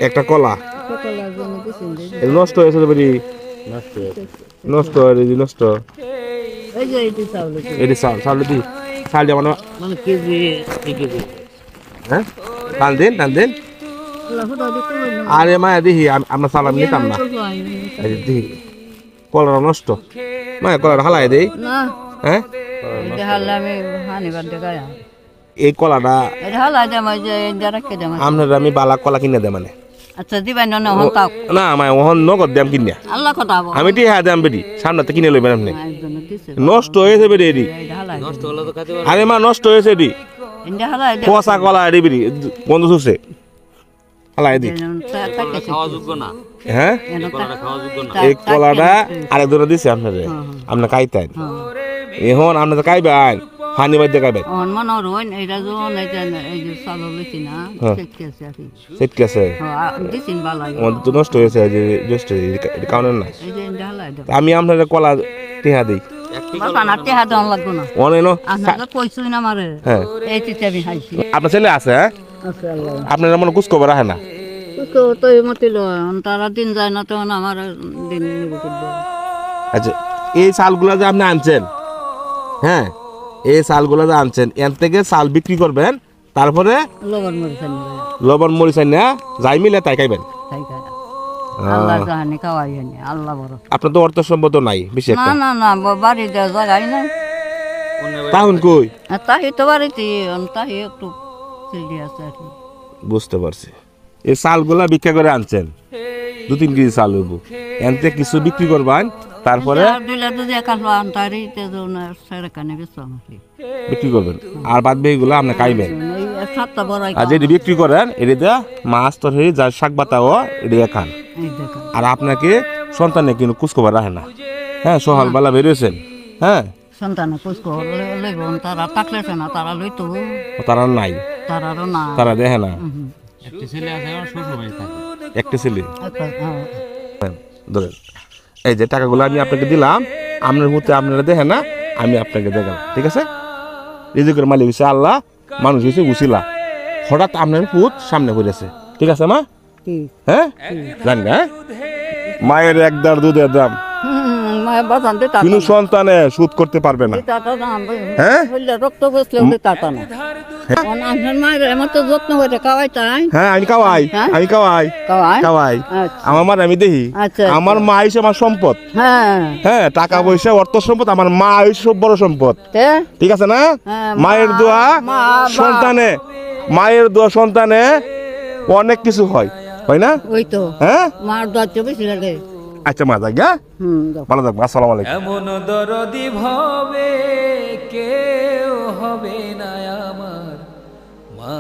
একটা কলা নষ্ট হয়েছে তো বেরি নষ্ট নষ্ট এটি চাল দি চাল দিয়ে মানে কেজি হ্যাঁ টান দিন আরে মায়া দিহি আমরা চাল আমি নিতাম না দিহি কলা নষ্ট মায়া কলাটা হালাই দেই হ্যাঁ এই কলাটা আপনার আমি বালা কলা কিনে দেয় মানে আচ্ছা দিবেন না আমার ওহন নগদ দাম কিনে আমি টি হ্যাঁ দাম বেরি সামনে কিনে লইবেন আপনি নষ্ট হয়েছে বেরি এডি আরে মা নষ্ট হয়েছে এডি পচা কলা এডি বেরি বন্ধ শুছে হালাই দি হ্যাঁ এই কলাটা আরেকজনে দিছে আপনারে আপনি খাইতেন এখন আপনি তো খাইবেন পানি বাইতে খাইবেন সেটকে আছে তো নষ্ট হয়েছে কারণ না আমি আপনার কলা টিহা দিই আপনার ছেলে আছে হ্যাঁ আপনার মনে কুচ খবর রাখে না তারা দিন যায় না তখন আমার দিন আচ্ছা এই চালগুলা যে আপনি আনছেন হ্যাঁ এই চালগুলা যে আনছেন এর থেকে চাল বিক্রি করবেন তারপরে লবণ মরিচ না যাই মিলে তাই খাইবেন আপনার তো অর্থ সম্পদ নাই বেশি না বাড়িতে জায়গাই নাই তাহলে কই তাহি তো বাড়িতে তাহি একটু আছে আর কি বুঝতে পারছি এই চালগুলা বিক্রি করে আনছেন 2-3 কেজি চাল হইব এনতে কিছু বিক্রি করবেন তারপরে বিক্রি করবেন আর বাদ বাকিগুলো আপনি খাইবেন আর যেটি বিক্রি করেন এটা মাছ তরকারি যা শাক বাতাও এটা খান আর আপনাকে সন্তানে কিন্তু কুচখবর রাখে না হ্যাঁ সকালবেলা বেরিয়েছেন হ্যাঁ সন্তানে কুচখবর তারা থাকলে না তারা লইতো তারা নাই তারা দেখে না একটা ছেলে ধরেন এই যে টাকাগুলো আমি আপনাকে দিলাম আপনার মধ্যে আপনারা দেখেন না আমি আপনাকে দেখালাম ঠিক আছে রিজিকের মালিক হচ্ছে আল্লাহ মানুষ হচ্ছে উছিলা হঠাৎ আপনার পুত সামনে পড়েছে ঠিক আছে মা হ্যাঁ জানি না মায়ের 1 দাঁড় দুধের দাম কোনো সন্তানে সুদ করতে পারবে না হ্যাঁ হ্যাঁ আমি খাওয়াই আমার মা আমি দেখি আমার মা হিসেবে আমার সম্পদ হ্যাঁ টাকা পয়সা অর্থ সম্পদ আমার মা হিসেবে বড় সম্পদ ঠিক আছে না মায়ের দোয়া সন্তানে অনেক কিছু হয় না হ্যাঁ আচ্ছা মা যাক ভালো থাকবো আসসালামু আলাইকুম এমন দরদি ভাবে কেউ হবে না আমার মা